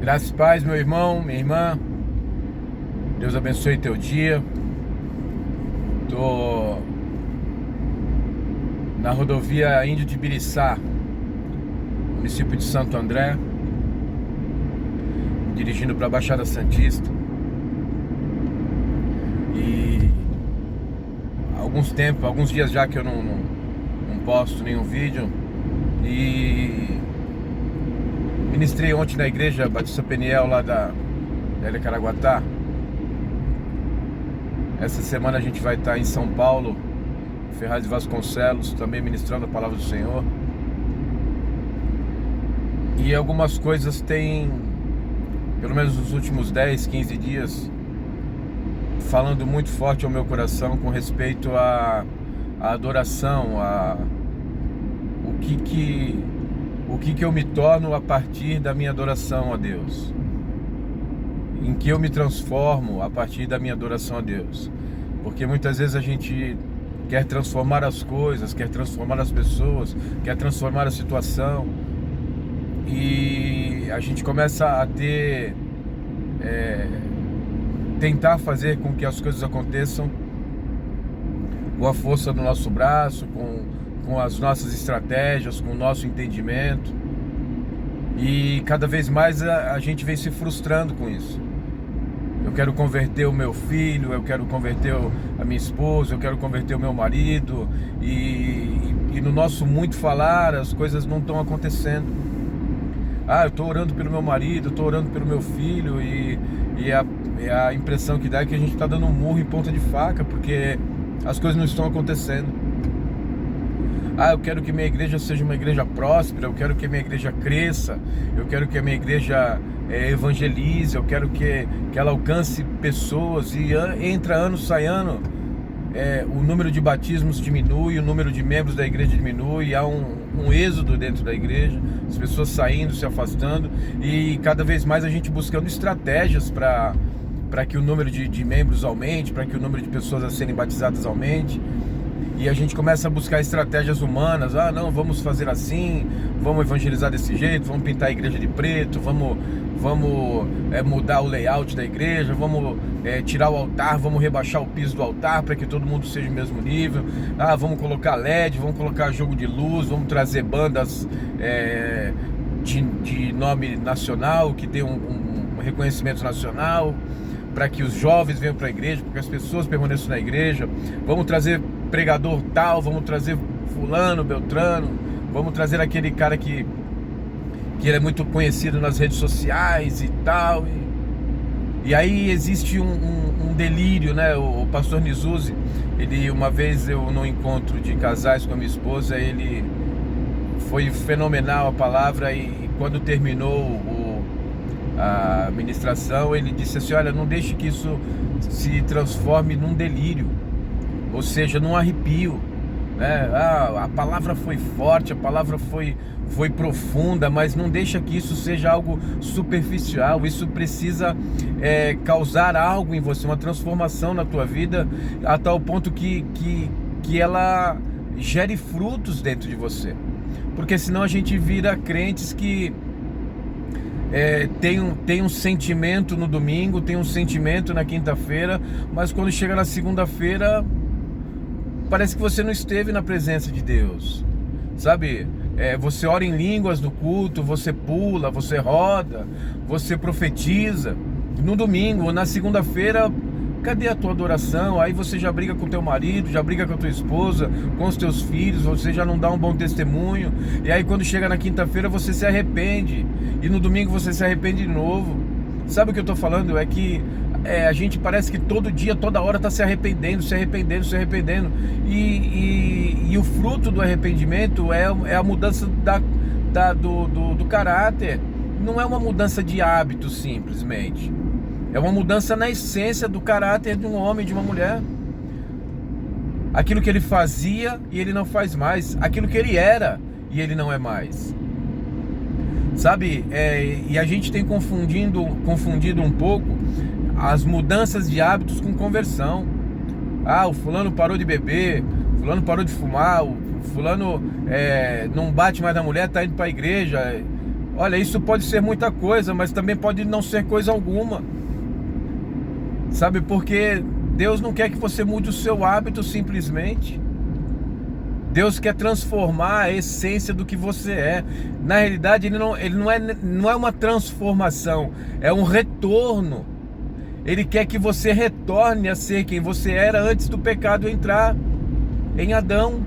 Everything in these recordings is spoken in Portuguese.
Graças e paz, meu irmão, minha irmã. Deus abençoe teu dia. Tô na rodovia Índio de Biriçá, município de Santo André, dirigindo para a Baixada Santista. E alguns dias já que eu não posto nenhum vídeo. E ministrei ontem na igreja Batista Peniel lá da Ilha Caraguatá. Essa semana a gente vai estar em São Paulo, Ferraz de Vasconcelos, também ministrando a palavra do Senhor. E algumas coisas têm, pelo menos nos últimos 10, 15 dias, falando muito forte ao meu coração com respeito à adoração, o que eu me torno a partir da minha adoração a Deus, em que eu me transformo a partir da minha adoração a Deus. Porque muitas vezes a gente quer transformar as coisas, quer transformar as pessoas, quer transformar a situação, e a gente começa a tentar fazer com que as coisas aconteçam com a força do nosso braço, com as nossas estratégias, com o nosso entendimento. E cada vez mais a gente vem se frustrando com isso. Eu quero converter o meu filho, eu quero converter a minha esposa, eu quero converter o meu marido, e no nosso muito falar as coisas não estão acontecendo. Eu estou orando pelo meu marido, eu estou orando pelo meu filho, e a impressão que dá é que a gente está dando um murro em ponta de faca, porque as coisas não estão acontecendo. Eu quero que minha igreja seja uma igreja próspera, eu quero que a minha igreja cresça, eu quero que a minha igreja evangelize, eu quero que ela alcance pessoas, e entra ano, sai ano, o número de batismos diminui, o número de membros da igreja diminui, há um êxodo dentro da igreja, as pessoas saindo, se afastando, e cada vez mais a gente buscando estratégias para que o número de membros aumente, para que o número de pessoas a serem batizadas aumente. E a gente começa a buscar estratégias humanas. Não, vamos fazer assim, vamos evangelizar desse jeito, vamos pintar a igreja de preto, vamos mudar o layout da igreja, vamos tirar o altar, vamos rebaixar o piso do altar para que todo mundo seja o mesmo nível. Vamos colocar LED, vamos colocar jogo de luz, vamos trazer bandas de nome nacional, que tem um reconhecimento nacional, para que os jovens venham para a igreja, para que as pessoas permaneçam na igreja. Vamos trazer pregador tal, vamos trazer fulano, beltrano, vamos trazer aquele cara que ele é muito conhecido nas redes sociais e tal. E aí existe um delírio, né? O pastor Nizuzi, uma vez eu num encontro de casais com a minha esposa, ele foi fenomenal a palavra, e quando terminou a ministração, ele disse assim: olha, não deixe que isso se transforme num delírio, ou seja, num arrepio, né? A palavra foi forte, a palavra foi profunda, mas não deixa que isso seja algo superficial. Isso precisa causar algo em você, uma transformação na tua vida, a tal ponto que ela gere frutos dentro de você, porque senão a gente vira crentes que tem um sentimento no domingo, tem um sentimento na quinta-feira, mas quando chega na segunda-feira parece que você não esteve na presença de Deus, sabe? Você ora em línguas no culto, você pula, você roda, você profetiza no domingo. Na segunda-feira, cadê a tua adoração? Aí você já briga com teu marido, já briga com a tua esposa, com os teus filhos, você já não dá um bom testemunho. E aí quando chega na quinta-feira você se arrepende, e no domingo você se arrepende de novo. Sabe o que eu tô falando? É que a gente parece que todo dia, toda hora tá se arrependendo. E o fruto do arrependimento é a mudança do caráter. Não é uma mudança de hábito simplesmente. É uma mudança na essência do caráter de um homem, de uma mulher. Aquilo que ele fazia e ele não faz mais. Aquilo que ele era e ele não é mais. Sabe? E a gente tem confundido um pouco as mudanças de hábitos com conversão. O fulano parou de beber, fulano parou de fumar, o fulano não bate mais na mulher, tá indo para a igreja. Olha, isso pode ser muita coisa, mas também pode não ser coisa alguma. Sabe, porque Deus não quer que você mude o seu hábito simplesmente. Deus quer transformar a essência do que você é. Na realidade, ele não é uma transformação, é um retorno. Ele quer que você retorne a ser quem você era antes do pecado entrar em Adão.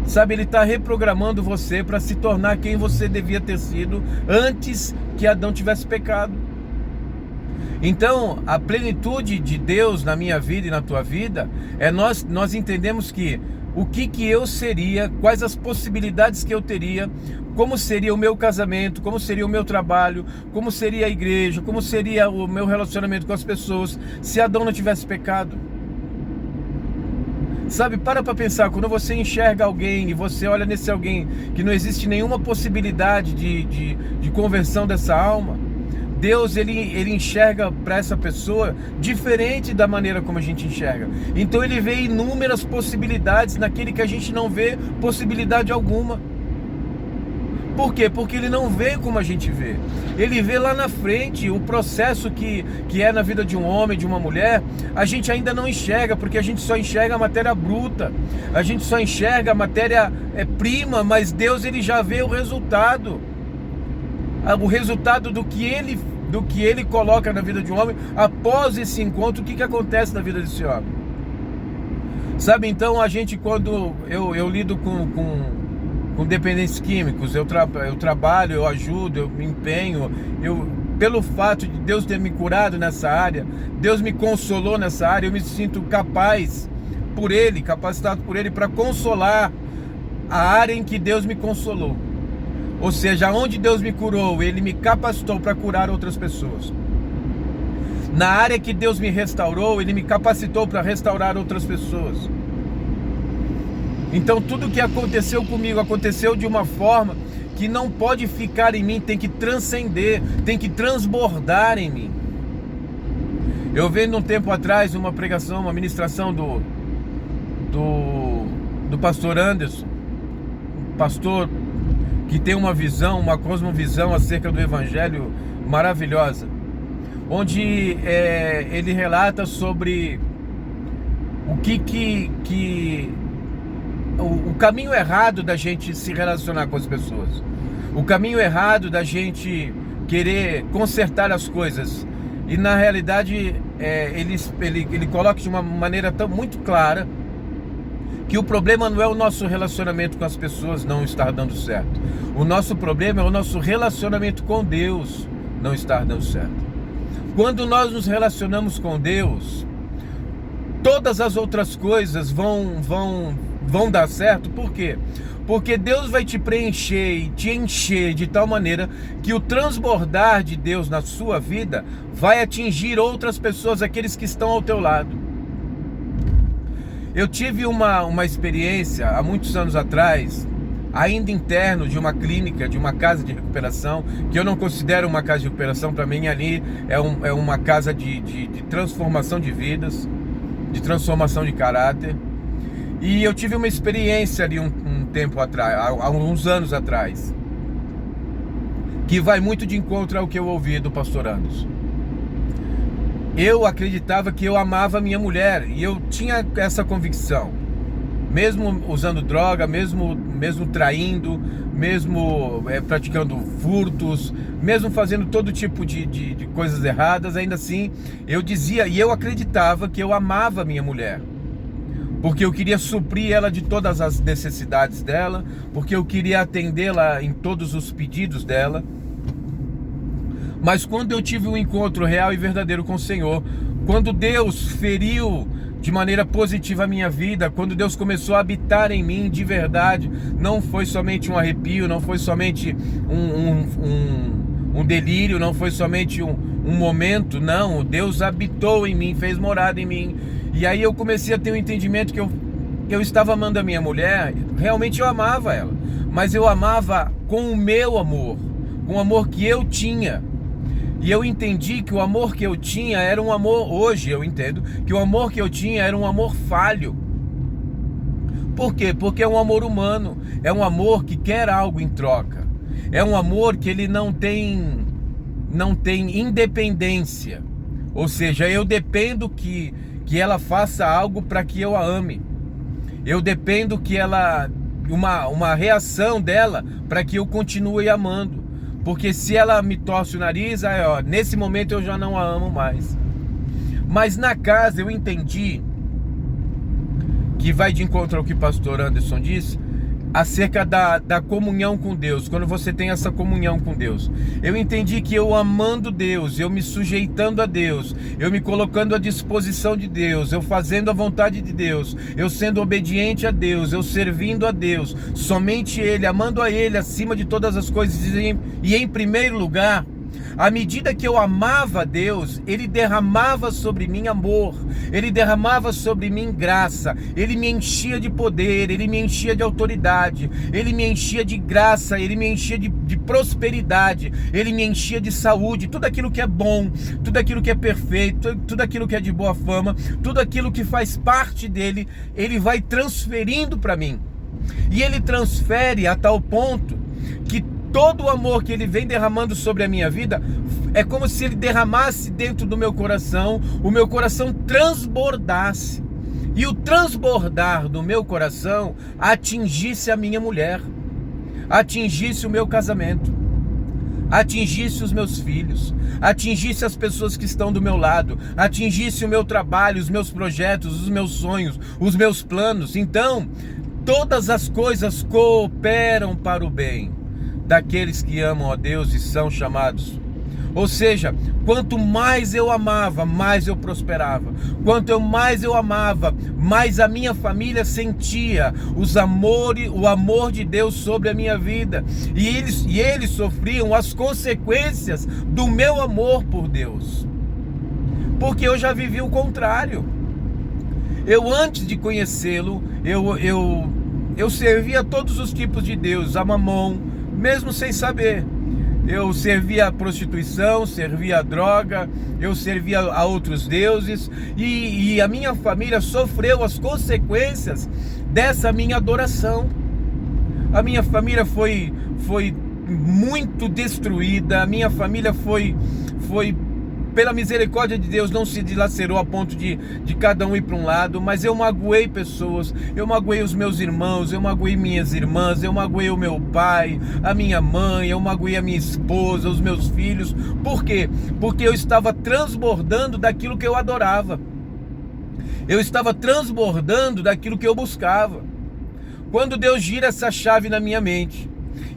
Sabe, ele está reprogramando você para se tornar quem você devia ter sido antes que Adão tivesse pecado. Então, a plenitude de Deus na minha vida e na tua vida é nós entendemos que o que eu seria, quais as possibilidades que eu teria, como seria o meu casamento, como seria o meu trabalho, como seria a igreja, como seria o meu relacionamento com as pessoas se Adão não tivesse pecado. Sabe, para pensar, quando você enxerga alguém e você olha nesse alguém que não existe nenhuma possibilidade de conversão dessa alma, Deus ele enxerga para essa pessoa diferente da maneira como a gente enxerga. Então ele vê inúmeras possibilidades naquele que a gente não vê possibilidade alguma. Por quê? Porque ele não vê como a gente vê. Ele vê lá na frente o processo que é na vida de um homem, de uma mulher. A gente ainda não enxerga, porque a gente só enxerga a matéria bruta. A gente só enxerga a matéria prima, mas Deus ele já vê o resultado. O resultado do que ele coloca na vida de um homem. Após esse encontro, o que acontece na vida desse homem? Sabe, então a gente, quando eu lido com dependentes químicos, eu trabalho, eu ajudo, eu me empenho, pelo fato de Deus ter me curado nessa área, Deus me consolou nessa área, eu me sinto capacitado por Ele para consolar a área em que Deus me consolou. Ou seja, onde Deus me curou, Ele me capacitou para curar outras pessoas. Na área que Deus me restaurou, Ele me capacitou para restaurar outras pessoas. Então tudo que aconteceu comigo aconteceu de uma forma que não pode ficar em mim, tem que transcender, tem que transbordar em mim. Eu vendo um tempo atrás uma pregação, uma ministração do pastor Anderson, um pastor que tem uma visão, uma cosmovisão acerca do evangelho maravilhosa, onde ele relata sobre o caminho errado da gente se relacionar com as pessoas, o caminho errado da gente querer consertar as coisas. E na realidade ele coloca de uma maneira muito clara que o problema não é o nosso relacionamento com as pessoas não estar dando certo. O nosso problema é o nosso relacionamento com Deus não estar dando certo. Quando nós nos relacionamos com Deus, todas as outras coisas vão dar certo. Por quê? Porque Deus vai te preencher e te encher de tal maneira que o transbordar de Deus na sua vida vai atingir outras pessoas, aqueles que estão ao teu lado. Eu tive uma experiência há muitos anos atrás, ainda interno de uma clínica, de uma casa de recuperação, que eu não considero uma casa de recuperação. Para mim ali é uma casa de transformação de vidas, de transformação de caráter. E eu tive uma experiência ali um tempo atrás, há uns anos atrás, que vai muito de encontro ao que eu ouvi do pastor Anderson. Eu acreditava que eu amava a minha mulher, e eu tinha essa convicção, mesmo usando droga, mesmo traindo, mesmo praticando furtos, mesmo fazendo todo tipo de coisas erradas. Ainda assim eu dizia, e eu acreditava que eu amava a minha mulher, porque eu queria suprir ela de todas as necessidades dela, porque eu queria atendê-la em todos os pedidos dela. Mas quando eu tive um encontro real e verdadeiro com o Senhor, quando Deus feriu de maneira positiva a minha vida, quando Deus começou a habitar em mim de verdade, não foi somente um arrepio, não foi somente um delírio, não foi somente um momento, não, Deus habitou em mim, fez morada em mim. E aí eu comecei a ter um entendimento que eu estava amando a minha mulher. Realmente eu amava ela, mas eu amava com o meu amor, com o amor que eu tinha. E eu entendi que o amor que eu tinha era um amor, hoje eu entendo, que o amor que eu tinha era um amor falho. Por quê? Porque é um amor humano, é um amor que quer algo em troca. É um amor que ele não tem independência. Ou seja, eu dependo que ela faça algo para que eu a ame. Eu dependo que ela... uma reação dela para que eu continue amando. Porque se ela me torce o nariz, aí, ó, nesse momento eu já não a amo mais. Mas na casa eu entendi, que vai de encontro ao que o pastor Anderson disse, acerca da comunhão com Deus. Quando você tem essa comunhão com Deus, eu entendi que eu amando Deus, eu me sujeitando a Deus, eu me colocando à disposição de Deus, eu fazendo a vontade de Deus, eu sendo obediente a Deus, eu servindo a Deus, somente Ele, amando a Ele acima de todas as coisas, e em primeiro lugar, à medida que eu amava a Deus, Ele derramava sobre mim amor, Ele derramava sobre mim graça, Ele me enchia de poder, Ele me enchia de autoridade, Ele me enchia de graça, Ele me enchia de prosperidade, Ele me enchia de saúde, tudo aquilo que é bom, tudo aquilo que é perfeito, tudo aquilo que é de boa fama, tudo aquilo que faz parte dEle, Ele vai transferindo para mim. E Ele transfere a tal ponto que todo o amor que Ele vem derramando sobre a minha vida é como se Ele derramasse dentro do meu coração, o meu coração transbordasse. E o transbordar do meu coração atingisse a minha mulher, atingisse o meu casamento, atingisse os meus filhos, atingisse as pessoas que estão do meu lado, atingisse o meu trabalho, os meus projetos, os meus sonhos, os meus planos. Então, todas as coisas cooperam para o bem daqueles que amam a Deus e são chamados. Ou seja, quanto mais eu amava, mais eu prosperava. Quanto mais eu amava, mais a minha família sentia o amor de Deus sobre a minha vida. E eles sofriam as consequências do meu amor por Deus. Porque eu já vivi o contrário. Eu, antes de conhecê-lo, eu servia todos os tipos de Deus, a Mamon, mesmo sem saber. Eu servia a prostituição, servia a droga, eu servia a outros deuses, e a minha família sofreu as consequências dessa minha adoração. A minha família foi muito destruída, a minha família foi pela misericórdia de Deus, não se dilacerou a ponto de cada um ir para um lado, mas eu magoei pessoas, eu magoei os meus irmãos, eu magoei minhas irmãs, eu magoei o meu pai, a minha mãe, eu magoei a minha esposa, os meus filhos. Por quê? Porque eu estava transbordando daquilo que eu adorava, eu estava transbordando daquilo que eu buscava. Quando Deus gira essa chave na minha mente,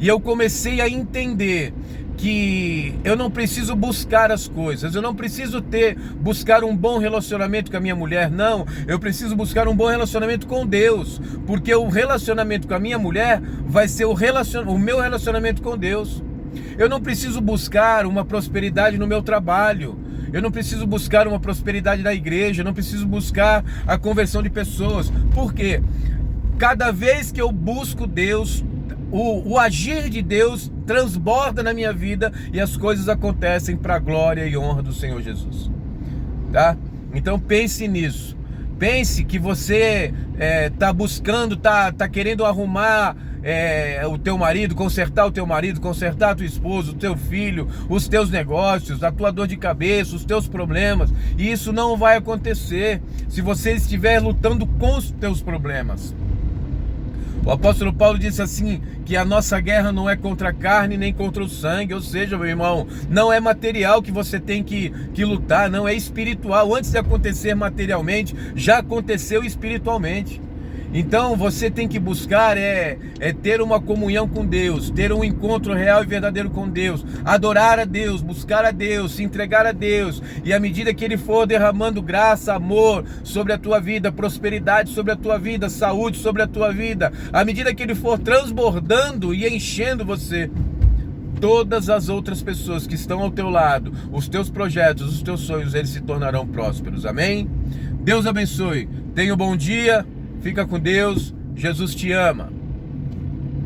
e eu comecei a entender que eu não preciso buscar as coisas, eu não preciso buscar um bom relacionamento com a minha mulher, não, eu preciso buscar um bom relacionamento com Deus, porque o relacionamento com a minha mulher vai ser o meu relacionamento com Deus. Eu não preciso buscar uma prosperidade no meu trabalho, eu não preciso buscar uma prosperidade na igreja, eu não preciso buscar a conversão de pessoas. Por quê? Cada vez que eu busco Deus, o agir de Deus transborda na minha vida e as coisas acontecem para a glória e honra do Senhor Jesus, tá? Então pense nisso, pense que você está buscando, tá querendo arrumar o teu marido, consertar o teu marido, consertar a tua esposa, o teu filho, os teus negócios, a tua dor de cabeça, os teus problemas, e isso não vai acontecer se você estiver lutando com os teus problemas. O apóstolo Paulo disse assim, que a nossa guerra não é contra a carne nem contra o sangue, ou seja, meu irmão, não é material que você tem que lutar, não, é espiritual. Antes de acontecer materialmente, já aconteceu espiritualmente. Então você tem que buscar ter uma comunhão com Deus, ter um encontro real e verdadeiro com Deus, adorar a Deus, buscar a Deus, se entregar a Deus, e à medida que Ele for derramando graça, amor sobre a tua vida, prosperidade sobre a tua vida, saúde sobre a tua vida, à medida que Ele for transbordando e enchendo você, todas as outras pessoas que estão ao teu lado, os teus projetos, os teus sonhos, eles se tornarão prósperos. Amém? Deus abençoe. Tenha um bom dia. Fica com Deus, Jesus te ama.